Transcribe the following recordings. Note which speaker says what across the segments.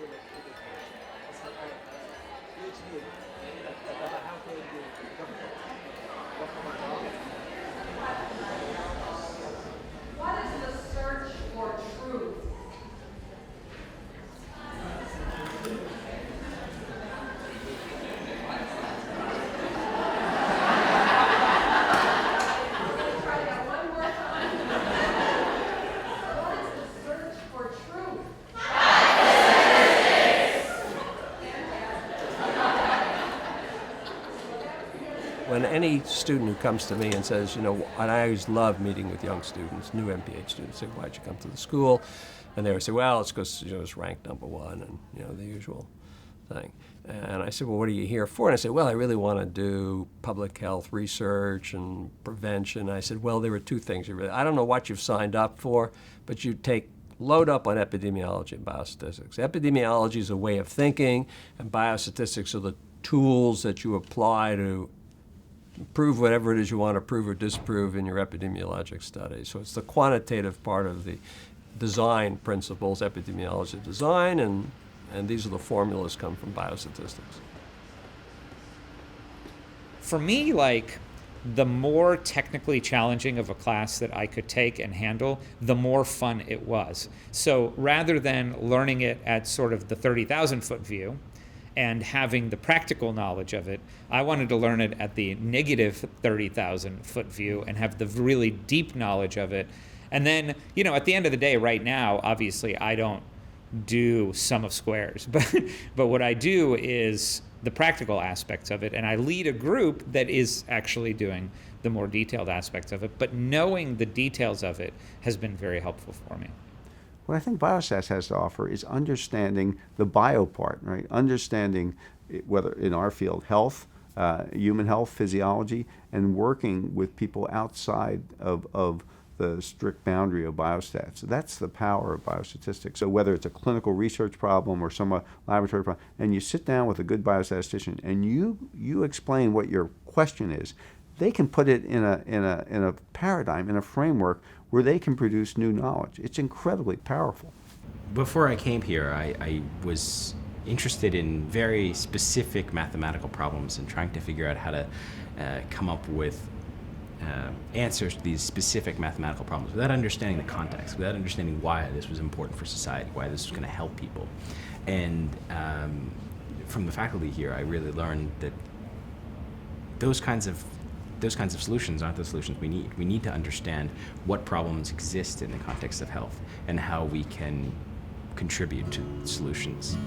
Speaker 1: What is the search for truth? Try that one more time. What is the search for truth?
Speaker 2: When any student who comes to me and says, and I always love meeting with young students, new MPH students, say, why'd you come to the school? And they would say, well, it's because it's ranked number one, and the usual thing. And I said, well, what are you here for? And I said, well, I really want to do public health research and prevention. I said, well, there are two things. I don't know what you've signed up for, but you load up on epidemiology and biostatistics. Epidemiology is a way of thinking, and biostatistics are the tools that you apply to prove whatever it is you want to prove or disprove in your epidemiologic study. So it's the quantitative part of the design principles, epidemiology design, and these are the formulas come from biostatistics.
Speaker 3: For me, the more technically challenging of a class that I could take and handle, the more fun it was. So rather than learning it at sort of the 30,000 foot view and having the practical knowledge of it, I wanted to learn it at the negative 30,000 foot view and have the really deep knowledge of it. And then, at the end of the day, right now, obviously, I don't do sum of squares, but what I do is the practical aspects of it, and I lead a group that is actually doing the more detailed aspects of it, but knowing the details of it has been very helpful for me.
Speaker 4: What I think biostats has to offer is understanding the bio part, right? Understanding whether in our field, health, human health, physiology, and working with people outside of the strict boundary of biostats. That's the power of biostatistics. So whether it's a clinical research problem or some laboratory problem, and you sit down with a good biostatistician and you explain what your question is, they can put it in a paradigm, in a framework where they can produce new knowledge. It's incredibly powerful.
Speaker 5: Before I came here, I was interested in very specific mathematical problems and trying to figure out how to come up with answers to these specific mathematical problems without understanding the context, without understanding why this was important for society, why this was going to help people. And from the faculty here, I really learned that those kinds of solutions aren't the solutions we need. We need to understand what problems exist in the context of health and how we can contribute to solutions.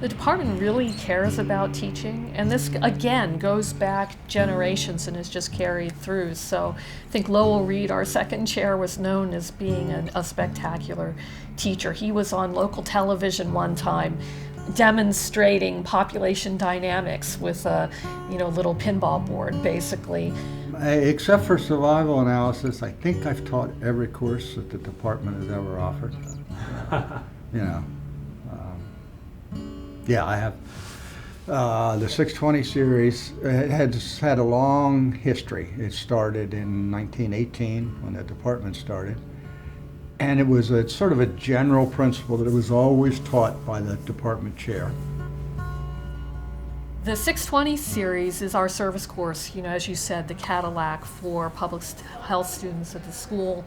Speaker 6: The department really cares about teaching, and this again goes back generations and is just carried through. So I think Lowell Reed, our second chair, was known as being a spectacular teacher. He was on local television one time demonstrating population dynamics with a little pinball board, basically.
Speaker 7: Except for survival analysis, I think I've taught every course that the department has ever offered. Yeah, I have. The 620 series has had a long history. It started in 1918 when the department started. And it's sort of a general principle that it was always taught by the department chair.
Speaker 6: The 620 series is our service course, as you said, the Cadillac for public health students at the school.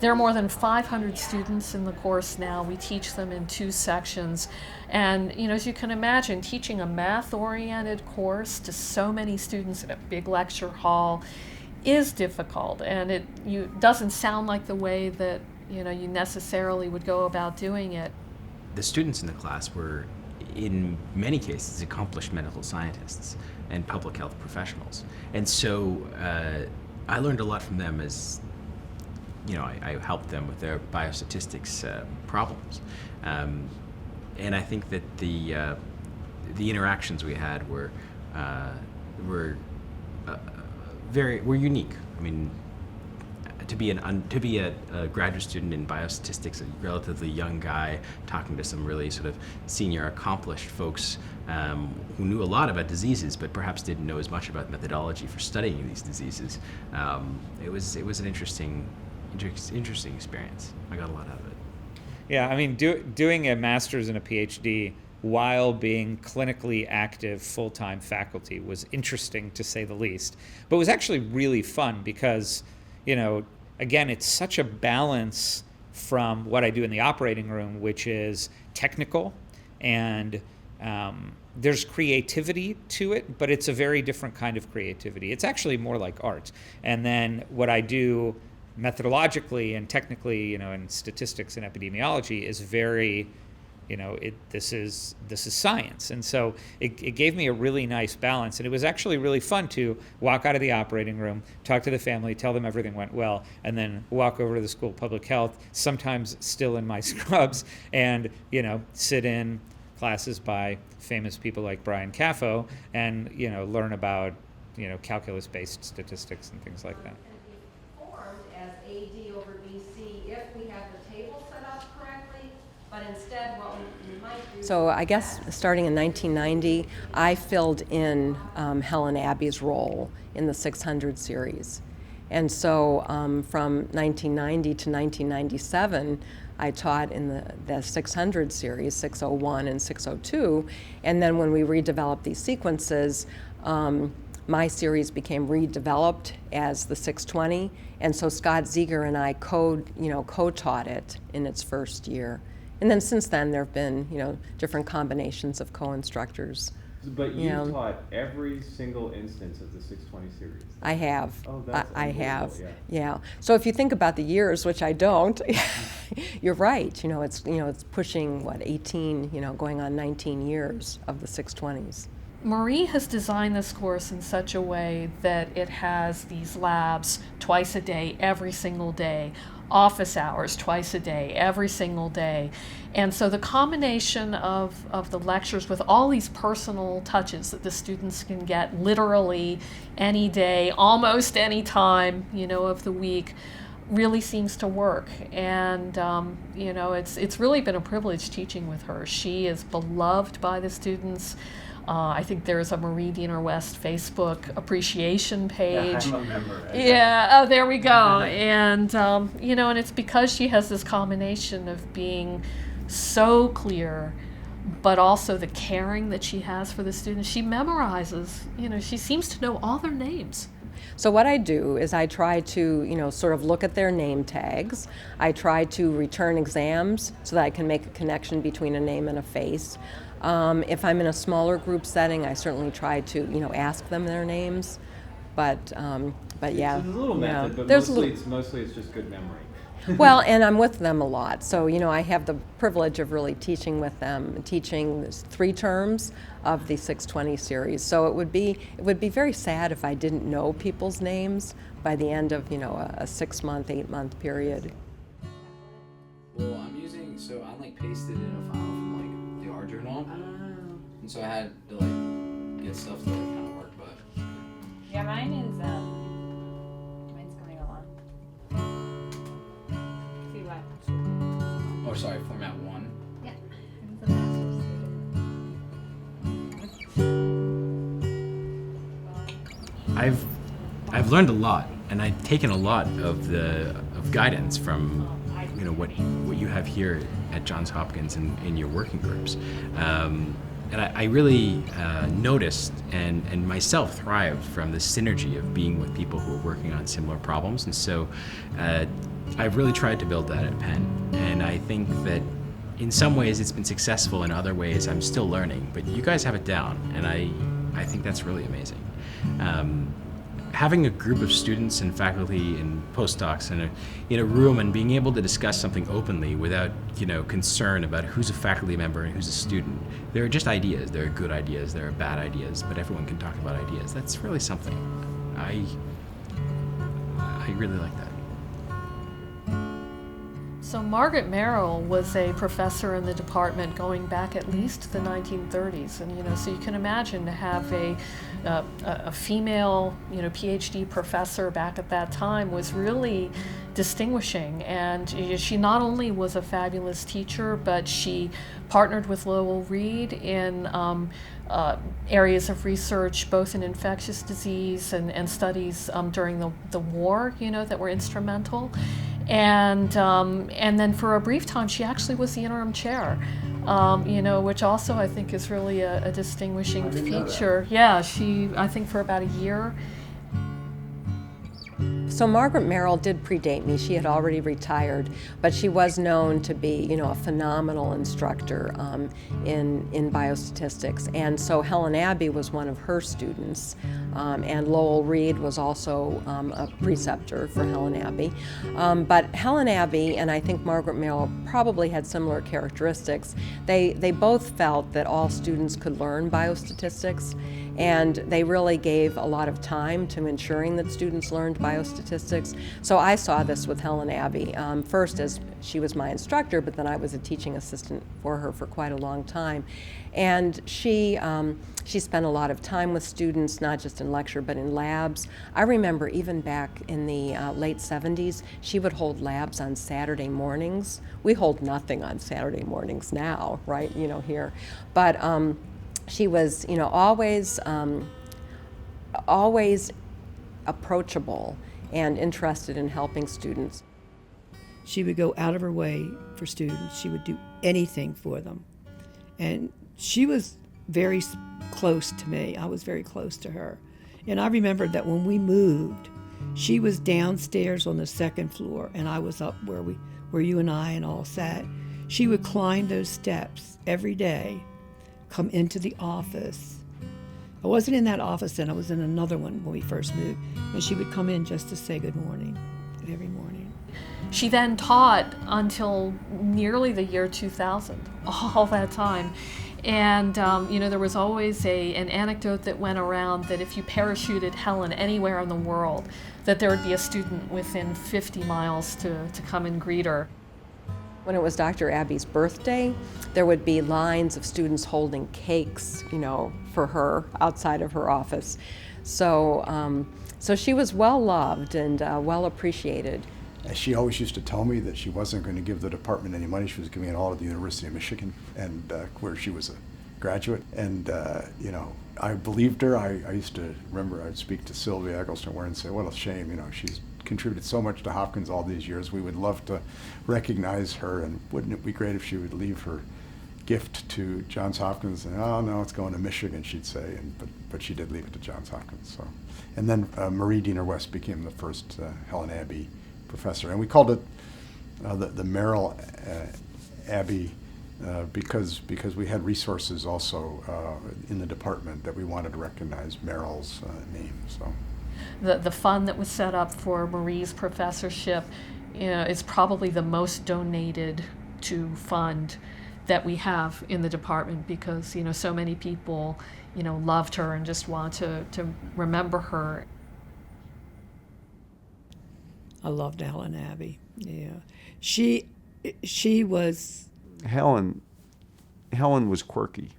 Speaker 6: There are more than 500 students in the course now. We teach them in 2 sections. And, as you can imagine, teaching a math-oriented course to so many students in a big lecture hall is difficult. And it doesn't sound like the way that, you necessarily would go about doing it.
Speaker 5: The students in the class were, in many cases, accomplished medical scientists and public health professionals. And so I learned a lot from them as I helped them with their biostatistics problems, and I think that the interactions we had were unique. I mean, to be a graduate student in biostatistics, a relatively young guy talking to some really sort of senior, accomplished folks who knew a lot about diseases, but perhaps didn't know as much about methodology for studying these diseases. It was an interesting experience. I got a lot out of it.
Speaker 3: Yeah, I mean, doing a master's and a PhD while being clinically active full-time faculty was interesting, to say the least, but it was actually really fun because, again, it's such a balance from what I do in the operating room, which is technical, and there's creativity to it, but it's a very different kind of creativity. It's actually more like art. And then what I do methodologically and technically, in statistics and epidemiology is very, this is science. And so it gave me a really nice balance. And it was actually really fun to walk out of the operating room, talk to the family, tell them everything went well, and then walk over to the School of Public Health, sometimes still in my scrubs, and, sit in classes by famous people like Brian Caffo and, learn about, calculus-based statistics and things like that.
Speaker 1: As AD over BC if we have the table set up correctly, but instead what we might do...
Speaker 8: So I guess starting in 1990, I filled in Helen Abbey's role in the 600 series. And so from 1990 to 1997, I taught in the 600 series, 601 and 602, and then when we redeveloped these sequences, my series became redeveloped as the 620, and so Scott Ziegler and I co-taught it in its first year. And then since then, there have been, different combinations of co-instructors.
Speaker 9: But you taught every single instance of the 620 series.
Speaker 8: I have.
Speaker 9: Oh, that's
Speaker 8: I have.
Speaker 9: Yeah.
Speaker 8: So if you think about the years, which I don't, you're right. It's pushing 18, going on 19 years of the 620s.
Speaker 6: Marie has designed this course in such a way that it has these labs twice a day, every single day, office hours twice a day, every single day. And so the combination of the lectures with all these personal touches that the students can get literally any day, almost any time, of the week, really seems to work. And it's really been a privilege teaching with her. She is beloved by the students. I think there's a Marie Diener West Facebook appreciation page.
Speaker 9: Yeah, I'm a member.
Speaker 6: Yeah, oh, there we go. And, and it's because she has this combination of being so clear, but also the caring that she has for the students. She memorizes, she seems to know all their names.
Speaker 8: So what I do is I try to, sort of look at their name tags. I try to return exams so that I can make a connection between a name and a face. If I'm in a smaller group setting, I certainly try to, ask them their names. But yeah.
Speaker 9: It's a little method, but mostly it's just good memory.
Speaker 8: Well, and I'm with them a lot. So, I have the privilege of really teaching with them, teaching 3 terms of the 620 series. So it would be very sad if I didn't know people's names by the end of, a 6-month, 8-month period.
Speaker 10: Well, I pasted in a file from the R journal. And so I had to get stuff that would kind of work, but
Speaker 11: yeah, mine's coming along. See what?
Speaker 10: oh, sorry, format 1.
Speaker 11: Yeah, it's a master's student.
Speaker 5: I've learned a lot, and I've taken a lot of guidance from what you have here at Johns Hopkins in your working groups. And I really noticed and myself thrived from the synergy of being with people who are working on similar problems. And so I've really tried to build that at Penn. And I think that in some ways it's been successful, in other ways I'm still learning. But you guys have it down, and I think that's really amazing. Having a group of students and faculty and postdocs in a room and being able to discuss something openly without concern about who's a faculty member and who's a student. There are just ideas. There are good ideas. There are bad ideas. But everyone can talk about ideas. That's really something. I really like that.
Speaker 6: So Margaret Merrill was a professor in the department going back at least the 1930s, and so you can imagine to have a female PhD professor back at that time was really distinguishing. And she not only was a fabulous teacher, but she partnered with Lowell Reed in areas of research, both in infectious disease and studies during the war, that were instrumental. And then for a brief time, she actually was the interim chair, which also I think is really a distinguishing feature. Yeah, I think for about a year.
Speaker 8: So Margaret Merrill did predate me. She had already retired, but she was known to be, a phenomenal instructor in biostatistics. And so Helen Abbey was one of her students, and Lowell Reed was also a preceptor for Helen Abbey. But Helen Abbey and I think Margaret Merrill probably had similar characteristics. They both felt that all students could learn biostatistics, and they really gave a lot of time to ensuring that students learned biostatistics. So I saw this with Helen Abbey, first as she was my instructor, but then I was a teaching assistant for her for quite a long time. And she spent a lot of time with students, not just in lecture, but in labs. I remember even back in the late 70s, she would hold labs on Saturday mornings. We hold nothing on Saturday mornings now, right, here. But she was, always approachable and interested in helping students.
Speaker 12: She would go out of her way for students. She would do anything for them. And she was very close to me. I was very close to her. And I remember that when we moved, she was downstairs on the second floor, and I was up where you and I and all sat. She would climb those steps every day, come into the office. I wasn't in that office then, I was in another one when we first moved, and she would come in just to say good morning every morning.
Speaker 6: She then taught until nearly the year 2000, all that time. And there was always an anecdote that went around that if you parachuted Helen anywhere in the world, that there would be a student within 50 miles to come and greet her.
Speaker 8: When it was Dr. Abbey's birthday, there would be lines of students holding cakes, for her outside of her office. So she was well loved and well appreciated.
Speaker 13: She always used to tell me that she wasn't going to give the department any money. She was giving it all to the University of Michigan, and where she was a graduate. And I believed her. I used to remember I'd speak to Sylvia Eggleston and say, "What a shame! She's contributed so much to Hopkins all these years. We would love to recognize her, and wouldn't it be great if she would leave her gift to Johns Hopkins?" And oh no, it's going to Michigan, she'd say. But she did leave it to Johns Hopkins. So, and then Marie Diener West became the first Helen Abbey professor, and we called it the Merrill Abbey because we had resources also in the department that we wanted to recognize Merrill's name. So.
Speaker 6: The fund that was set up for Marie's professorship is probably the most donated to fund that we have in the department because so many people loved her and just want to remember her.
Speaker 12: I loved Helen Abbey. Yeah, she was.
Speaker 4: Helen was quirky.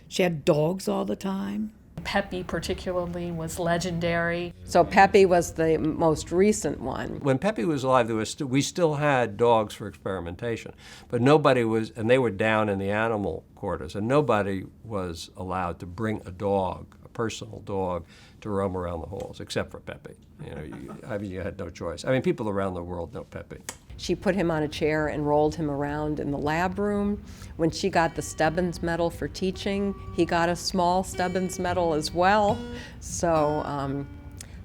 Speaker 12: She had dogs all the time.
Speaker 6: Peppy particularly was legendary.
Speaker 8: So Peppy was the most recent one.
Speaker 2: When Peppy was alive, we still had dogs for experimentation, but nobody was, and they were down in the animal quarters, and nobody was allowed to bring a dog, a personal dog, to roam around the halls, except for Peppy. You had no choice. People around the world know Peppy.
Speaker 8: She put him on a chair and rolled him around in the lab room. When she got the Stebbins Medal for teaching, he got a small Stebbins Medal as well. So,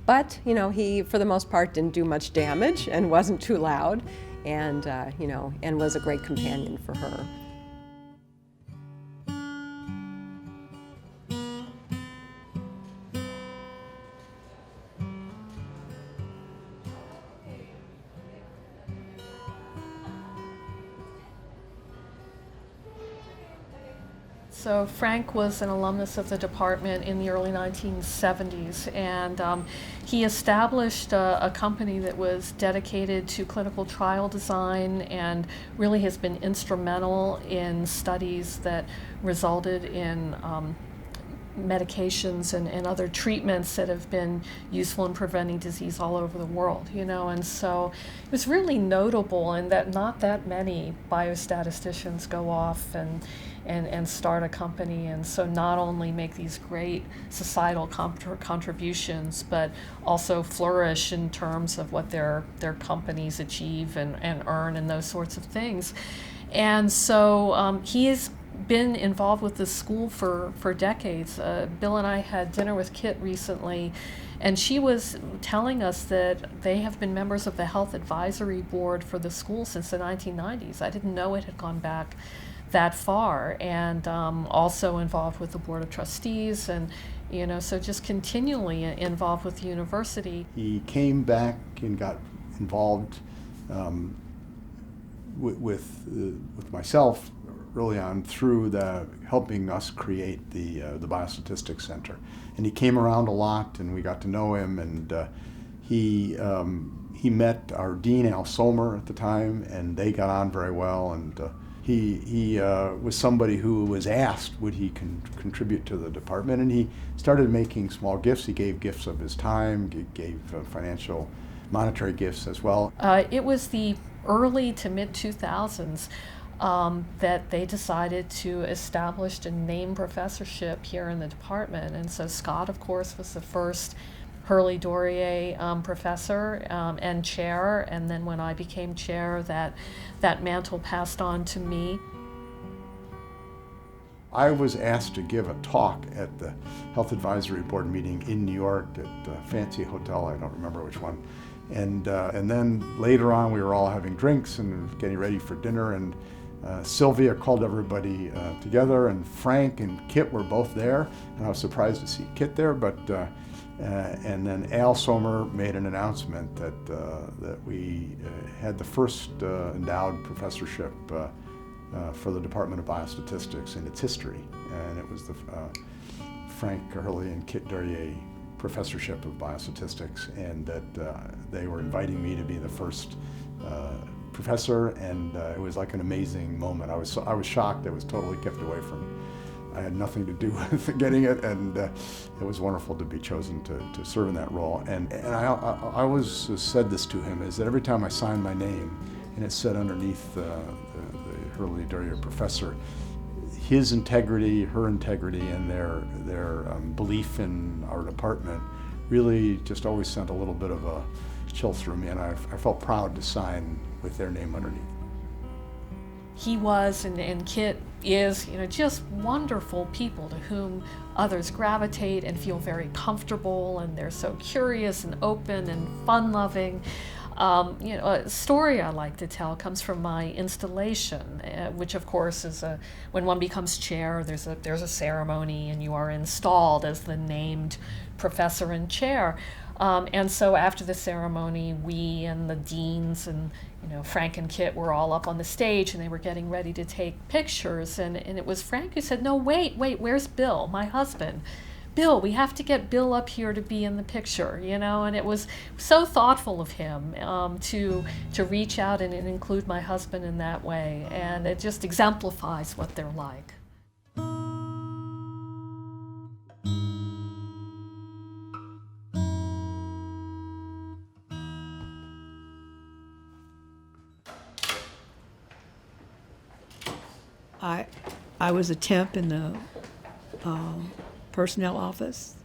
Speaker 8: but he, for the most part, didn't do much damage and wasn't too loud, and and was a great companion for her.
Speaker 6: So Frank was an alumnus of the department in the early 1970s, and he established a company that was dedicated to clinical trial design and really has been instrumental in studies that resulted in medications and other treatments that have been useful in preventing disease all over the world, and so it was really notable in that not that many biostatisticians go off and start a company, and so not only make these great societal contributions, but also flourish in terms of what their companies achieve and earn and those sorts of things. And so he is been involved with the school for decades. Bill and I had dinner with Kit recently, and she was telling us that they have been members of the health advisory board for the school since the 1990s. I didn't know it had gone back that far, and also involved with the board of trustees, and so just continually involved with the university.
Speaker 13: He came back and got involved with myself early on through helping us create the Biostatistics Center. And he came around a lot, and we got to know him, and he met our dean, Al Somer, at the time, and they got on very well, and he was somebody who was asked would he contribute to the department, and he started making small gifts. He gave gifts of his time, gave financial, monetary gifts as well.
Speaker 6: It was the early to mid-2000s that they decided to establish a named professorship here in the department. And so Scott, of course, was the first Hurley Laurier professor and chair, and then when I became chair, that mantle passed on to me.
Speaker 13: I was asked to give a talk at the Health Advisory Board meeting in New York at a fancy hotel, I don't remember which one. And then later on, we were all having drinks and getting ready for dinner, and Sylvia called everybody together, and Frank and Kit were both there, and I was surprised to see Kit there, but and then Al Somer made an announcement that we had the first endowed professorship for the Department of Biostatistics in its history, and it was the Frank Hurley and Kit Laurier professorship of biostatistics, and that they were inviting me to be the first professor, and it was like an amazing moment. I was shocked. I was totally kept away from. I had nothing to do with getting it, and it was wonderful to be chosen to serve in that role. And I always said this to him, is that every time I signed my name, and it said underneath the Hurley Laurier professor, his integrity, her integrity, and their belief in our department really just always sent a little bit of a chill through me, and I felt proud to sign with their name underneath.
Speaker 6: He was, and Kit is, just wonderful people to whom others gravitate and feel very comfortable, and they're so curious and open and fun-loving. A story I like to tell comes from my installation, which of course is when one becomes chair, there's a ceremony, and you are installed as the named professor and chair. And so after the ceremony, we and the deans and Frank and Kit were all up on the stage, and they were getting ready to take pictures. And it was Frank who said, "No, wait, where's Bill, my husband? Bill, we have to get Bill up here to be in the picture," and it was so thoughtful of him to reach out and include my husband in that way, and it just exemplifies what they're like.
Speaker 12: I was a temp in the personnel office.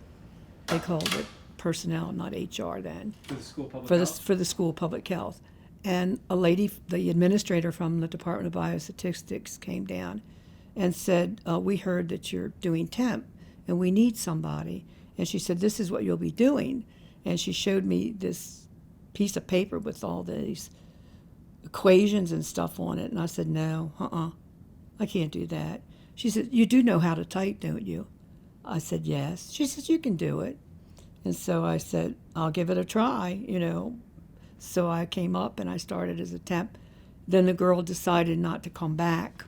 Speaker 12: They called it personnel, not HR then.
Speaker 3: For the school public
Speaker 12: health? For the school public health. And a lady, the administrator from the Department of Biostatistics, came down and said, "We heard that you're doing temp, and we need somebody." And she said, "This is what you'll be doing." And she showed me this piece of paper with all these equations and stuff on it. And I said, "No, I can't do that." She said, "You do know how to type, don't you?" I said, "Yes." She said, "You can do it." And so I said, "I'll give it a try, So I came up and I started as a temp. Then the girl decided not to come back,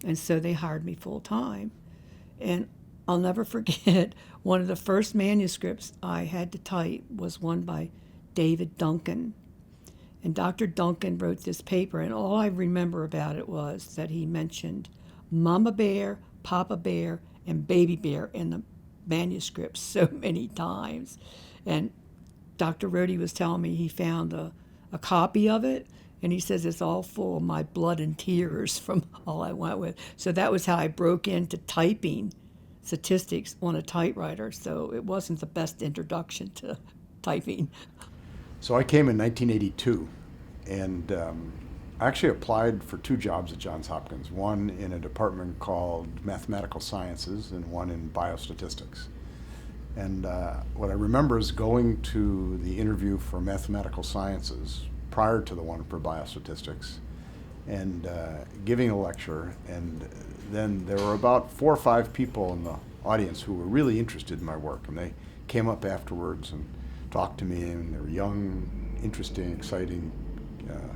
Speaker 12: and so they hired me full time. And I'll never forget, one of the first manuscripts I had to type was one by David Duncan. And Dr. Duncan wrote this paper, and all I remember about it was that he mentioned Mama Bear, Papa Bear, and Baby Bear in the manuscript so many times. And Dr. Rhodey was telling me he found a copy of it, and he says it's all full of my blood and tears from all I went with. So that was how I broke into typing statistics on a typewriter. So it wasn't the best introduction to typing.
Speaker 13: So I came in 1982, and I actually applied for 2 jobs at Johns Hopkins, one in a department called Mathematical Sciences and one in Biostatistics. And what I remember is going to the interview for Mathematical Sciences prior to the one for Biostatistics and giving a lecture, and then there were about 4 or 5 people in the audience who were really interested in my work, and they came up afterwards and talked to me, and they were young, interesting, exciting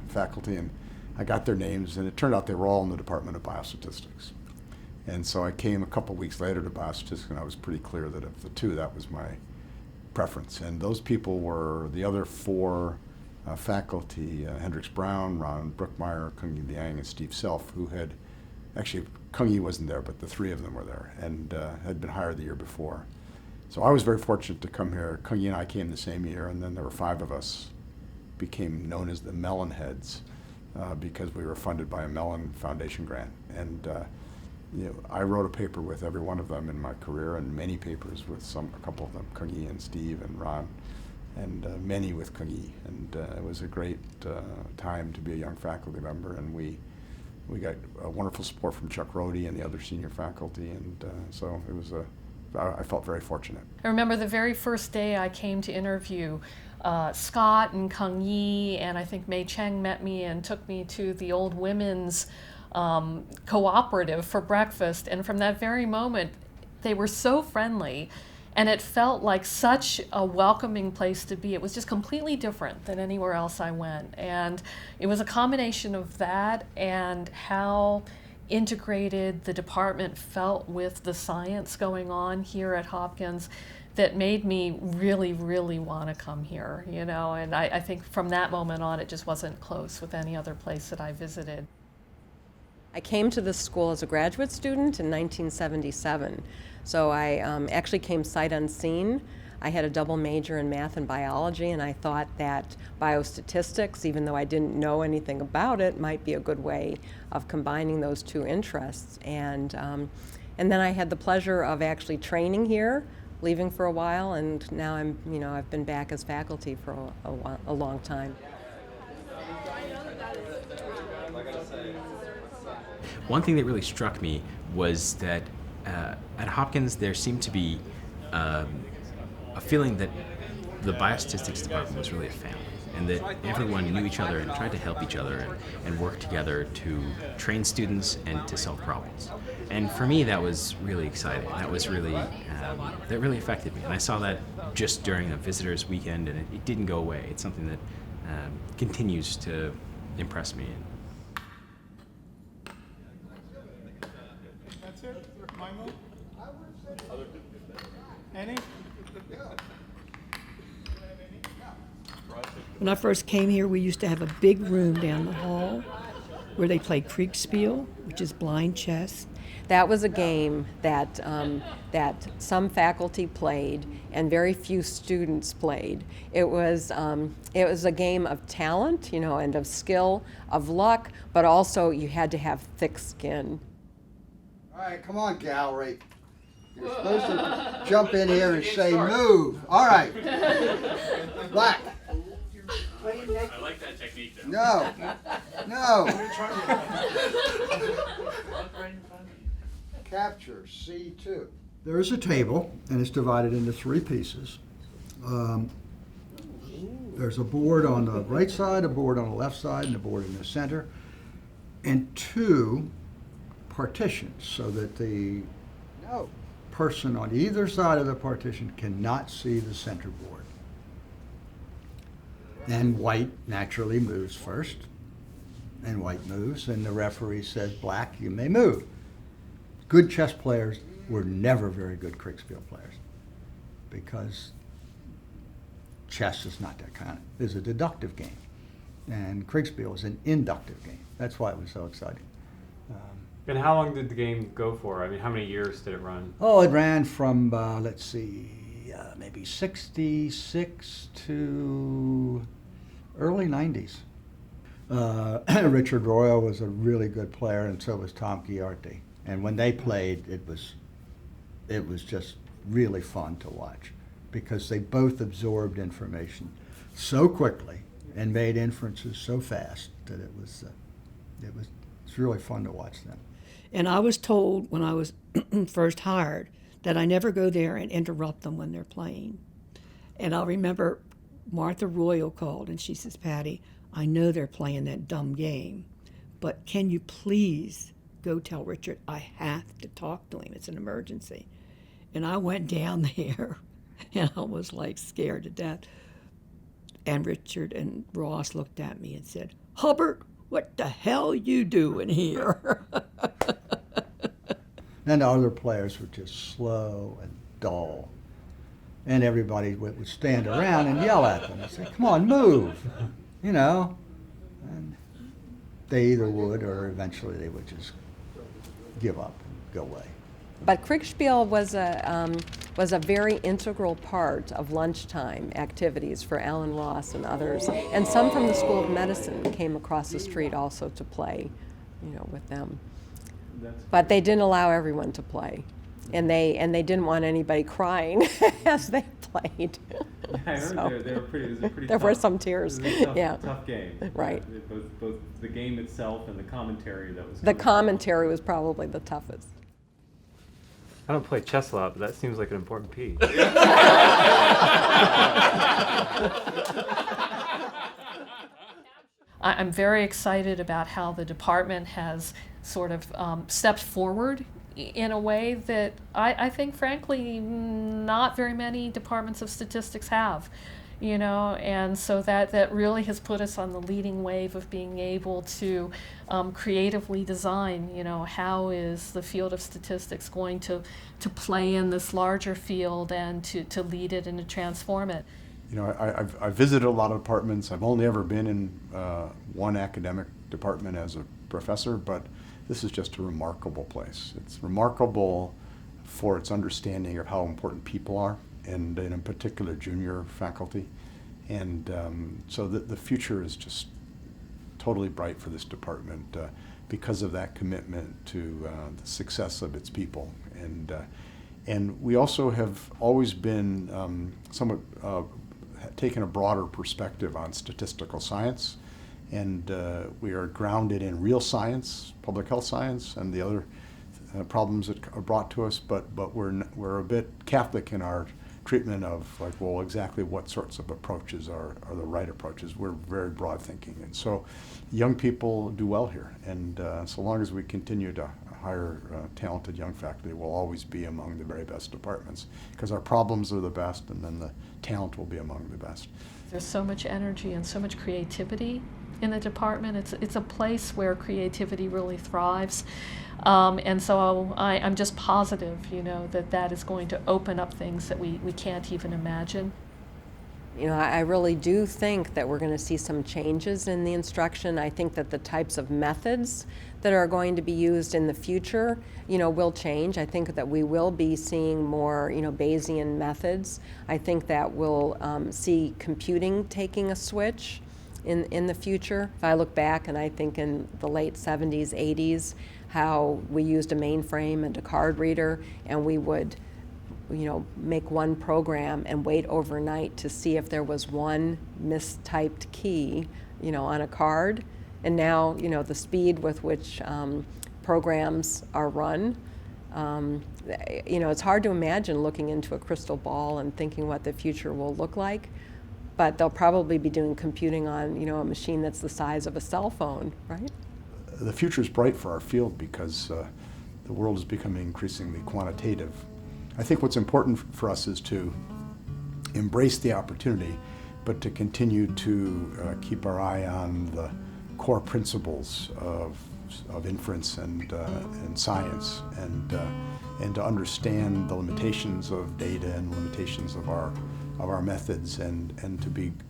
Speaker 13: faculty, and I got their names, and it turned out they were all in the Department of Biostatistics. And so I came a couple weeks later to Biostatistics, and I was pretty clear that of the 2, that was my preference. And those people were the other 4 faculty, Hendrix Brown, Ron Brookmeyer, Kung Yi Liang, and Steve Self, who had, actually Kung Yi wasn't there, but the 3 of them were there, and had been hired the year before. So I was very fortunate to come here. Kung Yi and I came the same year, and then there were 5 of us, became known as the Mellon Heads, because we were funded by a Mellon Foundation grant. And I wrote a paper with every one of them in my career, and many papers with a couple of them, Kung Yi and Steve and Ron, and many with Kung Yi. And it was a great time to be a young faculty member, and we got wonderful support from Chuck Rhodey and the other senior faculty, and so it was I felt very fortunate.
Speaker 6: I remember the very first day I came to interview, Scott and Kung Yi and I think Mei Cheng met me and took me to the old women's cooperative for breakfast, and from that very moment they were so friendly, and it felt like such a welcoming place to be. It was just completely different than anywhere else I went, and it was a combination of that and how integrated the department felt with the science going on here at Hopkins that made me really, really want to come here, and I think from that moment on it just wasn't close with any other place that I visited.
Speaker 8: I came to this school as a graduate student in 1977, so I actually came sight unseen. I had a double major in math and biology, and I thought that biostatistics, even though I didn't know anything about it, might be a good way of combining those 2 interests. And then I had the pleasure of actually training here, leaving for a while, and now I've been back as faculty for a long time.
Speaker 5: One thing that really struck me was that at Hopkins there seemed to be a feeling that the Biostatistics Department was really a family, and that everyone knew each other and tried to help each other and work together to train students and to solve problems. And for me, that was really exciting. That was really, that really affected me. And I saw that just during a visitor's weekend, and it didn't go away. It's something that continues to impress me.
Speaker 14: That's it? My move? Any?
Speaker 12: When I first came here, we used to have a big room down the hall where they played Kriegspiel, which is blind chess.
Speaker 8: That was a game that some faculty played and very few students played. It was a game of talent, and of skill, of luck, but also you had to have thick skin.
Speaker 7: All right, come on, gallery. You're supposed to jump in here and say move. All right. Black.
Speaker 14: I like that technique, though.
Speaker 7: No. Capture C2. There is a table, and it's divided into 3 pieces. There's a board on the right side, a board on the left side, and a board in the center, and 2 partitions so that the person on either side of the partition cannot see the center board. And white naturally moves first, and white moves, and the referee says, black, you may move. Good chess players were never very good Kriegspiel players because chess is not that kind of, it's a deductive game. And Kriegspiel is an inductive game. That's why it was so exciting.
Speaker 9: And how long did the game go for? I mean, how many years did it run?
Speaker 7: Oh, it ran from, let's see, maybe 66 to early 90s. Richard Royal was a really good player, and so was Tom Ghiarti. And when they played, it was just really fun to watch because they both absorbed information so quickly and made inferences so fast that it's really fun to watch them.
Speaker 12: And I was told when I was first hired that I never go there and interrupt them when they're playing. And I'll remember Martha Royal called and she says, Patty, I know they're playing that dumb game, but can you please go tell Richard I have to talk to him? It's an emergency. And I went down there and I was like scared to death. And Richard and Ross looked at me and said, Hubbard, what the hell you doing here?
Speaker 7: And the other players were just slow and dull. And everybody would stand around and yell at them and say, come on, move, you know. And they either would or eventually they would just give up and go away.
Speaker 8: But Kriegspiel was a very integral part of lunchtime activities for Alan Ross and others. And some from the School of Medicine came across the street also to play, with them. But they didn't allow everyone to play. And they didn't want anybody crying as they played.
Speaker 9: Yeah, I heard they were pretty. It was a pretty.
Speaker 8: There
Speaker 9: tough,
Speaker 8: were some tears.
Speaker 9: It was a tough,
Speaker 8: Yeah,
Speaker 9: tough game.
Speaker 8: Right.
Speaker 9: Both the game itself and the commentary that was.
Speaker 8: The commentary was probably the toughest.
Speaker 9: I don't play chess a lot, but that seems like an important piece.
Speaker 6: I'm very excited about how the department has sort of stepped forward in a way that I think, frankly, not very many departments of statistics have, and so that really has put us on the leading wave of being able to creatively design, how is the field of statistics going to play in this larger field and to lead it and to transform it.
Speaker 13: I've visited a lot of departments. I've only ever been in one academic department as a professor, but this is just a remarkable place. It's remarkable for its understanding of how important people are, and in particular junior faculty. And so the future is just totally bright for this department because of that commitment to the success of its people. And we also have always been somewhat taken a broader perspective on statistical science, and we are grounded in real science, public health science, and the other problems that are brought to us. But we're a bit Catholic in our treatment of exactly what sorts of approaches are the right approaches. We're very broad thinking, and so young people do well here. And so long as we continue to hire talented young faculty, we'll always be among the very best departments because our problems are the best, and then the talent will be among the best.
Speaker 6: There's so much energy and so much creativity in the department. It's a place where creativity really thrives. And so I'm just positive, that is going to open up things that we can't even imagine.
Speaker 8: I really do think that we're going to see some changes in the instruction. I think that the types of methods that are going to be used in the future, will change. I think that we will be seeing more, Bayesian methods. I think that we'll see computing taking a switch in the future. If I look back and I think in the late 70s, 80s, how we used a mainframe and a card reader, and we would make one program and wait overnight to see if there was one mistyped key, on a card. And now, the speed with which programs are run, it's hard to imagine looking into a crystal ball and thinking what the future will look like. But they'll probably be doing computing on, a machine that's the size of a cell phone, right?
Speaker 13: The future is bright for our field because the world is becoming increasingly quantitative. I think what's important for us is to embrace the opportunity, but to continue to keep our eye on the core principles of of inference and science, and to understand the limitations of data and limitations of our methods, and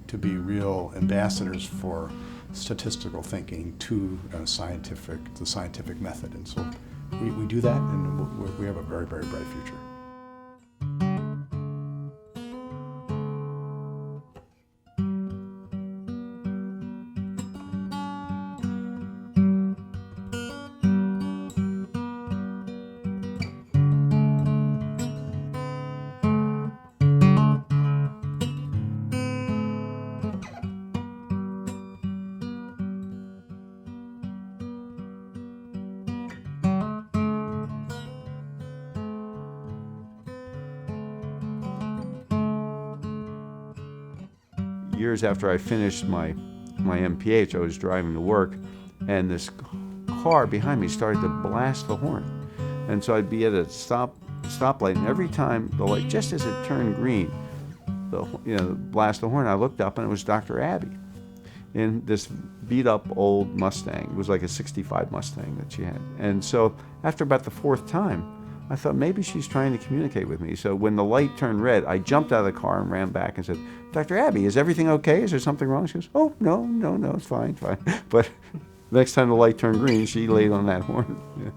Speaker 13: to be real ambassadors for statistical thinking to the scientific method. And so we do that, and we have a very, very bright future.
Speaker 4: Years after I finished my MPH, I was driving to work, and this car behind me started to blast the horn. And so I'd be at a stoplight, and every time the light, just as it turned green, blast the horn, I looked up, and it was Dr. Abbey in this beat-up old Mustang. It was like a '65 Mustang that she had. And so after about the fourth time, I thought maybe she's trying to communicate with me. So when the light turned red, I jumped out of the car and ran back and said, "Dr. Abbey, is everything okay? Is there something wrong?" She goes, "Oh, no, it's fine." But next time the light turned green, she laid on that horn. Yeah.